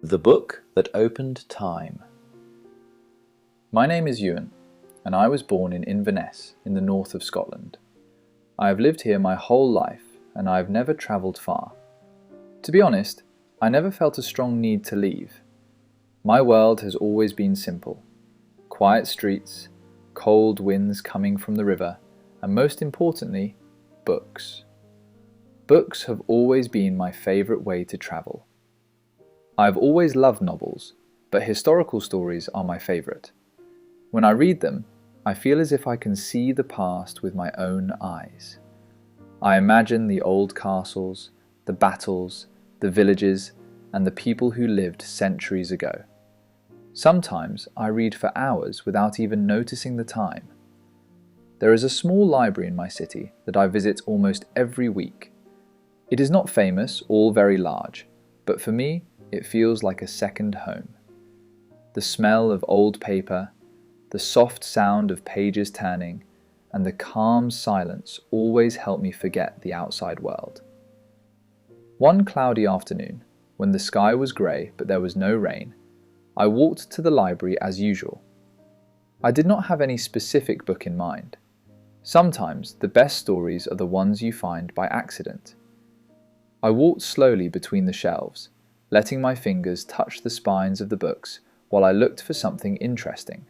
The Book That Opened Time. My name is Ewan, and I was born in Inverness in the north of Scotland. I have lived here my whole life, and I have never travelled far. To be honest, I never felt a strong need to leave. My world has always been simple. Quiet streets, cold winds coming from the river, and most importantly, books. Books have always been my favourite way to travel. I have always loved novels, but historical stories are my favourite. When I read them, I feel as if I can see the past with my own eyes. I imagine the old castles, the battles, the villages, and the people who lived centuries ago. Sometimes I read for hours without even noticing the time. There is a small library in my city that I visit almost every week. It is not famous or very large, but for me, it feels like a second home. The smell of old paper, the soft sound of pages turning, and the calm silence always help me forget the outside world. One cloudy afternoon, when the sky was grey but there was no rain, I walked to the library as usual. I did not have any specific book in mind. Sometimes the best stories are the ones you find by accident. I walked slowly between the shelves, letting my fingers touch the spines of the books while I looked for something interesting.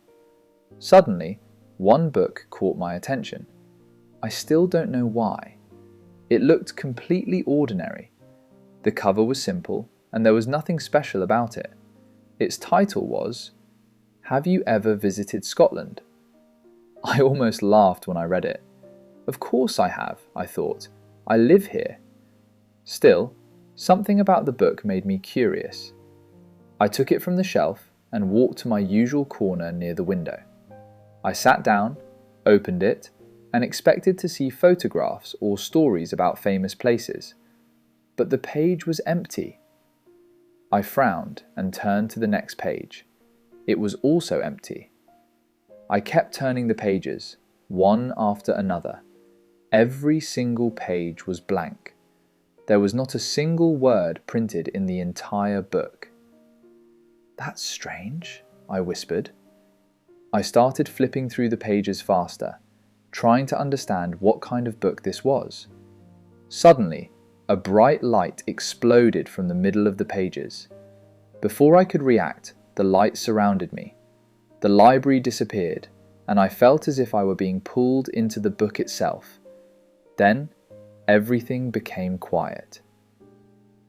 Suddenly, one book caught my attention. I still don't know why. It looked completely ordinary. The cover was simple, and there was nothing special about it. Its title was, "Have You Ever Visited Scotland?" I almost laughed when I read it. Of course I have, I thought. I live here. Still, something about the book made me curious. I took it from the shelf and walked to my usual corner near the window. I sat down, opened it, and expected to see photographs or stories about famous places. But the page was empty. I frowned and turned to the next page. It was also empty. I kept turning the pages, one after another. Every single page was blank. There was not a single word printed in the entire book. "That's strange," I whispered. I started flipping through the pages faster, trying to understand what kind of book this was. Suddenly, a bright light exploded from the middle of the pages. Before I could react, the light surrounded me. The library disappeared, and I felt as if I were being pulled into the book itself. Then, everything became quiet.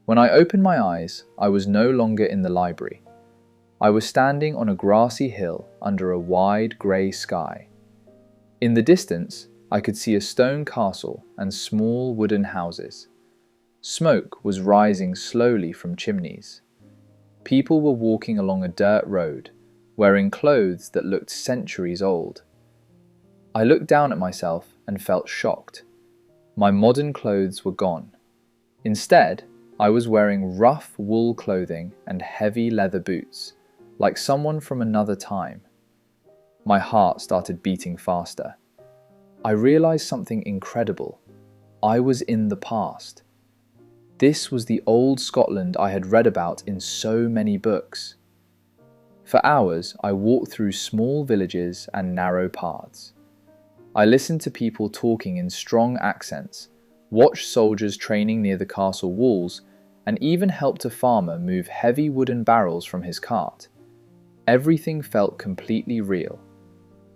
When I opened my eyes, I was no longer in the library. I was standing on a grassy hill under a wide grey sky. In the distance, I could see a stone castle and small wooden houses. Smoke was rising slowly from chimneys. People were walking along a dirt road, wearing clothes that looked centuries old. I looked down at myself and felt shocked. My modern clothes were gone. Instead, I was wearing rough wool clothing and heavy leather boots, like someone from another time. My heart started beating faster. I realized something incredible. I was in the past. This was the old Scotland I had read about in so many books. For hours, I walked through small villages and narrow paths. I listened to people talking in strong accents, watched soldiers training near the castle walls, and even helped a farmer move heavy wooden barrels from his cart. Everything felt completely real.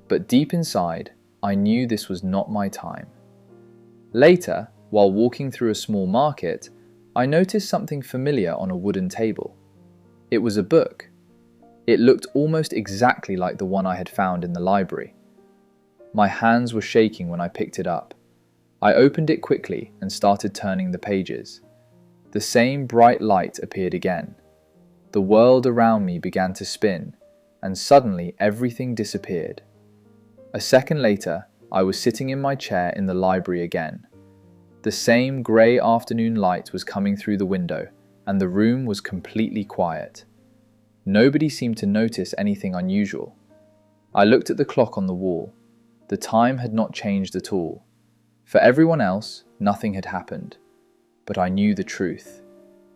But deep inside, I knew this was not my time. Later, while walking through a small market, I noticed something familiar on a wooden table. It was a book. It looked almost exactly like the one I had found in the library. My hands were shaking when I picked it up. I opened it quickly and started turning the pages. The same bright light appeared again. The world around me began to spin, and suddenly everything disappeared. A second later, I was sitting in my chair in the library again. The same grey afternoon light was coming through the window, and the room was completely quiet. Nobody seemed to notice anything unusual. I looked at the clock on the wall. The time had not changed at all. For everyone else, nothing had happened. But I knew the truth.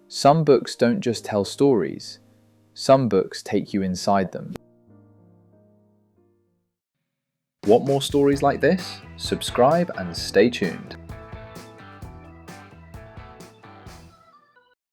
Some books don't just tell stories, Some books take you inside them. Want more stories like this? Subscribe and stay tuned.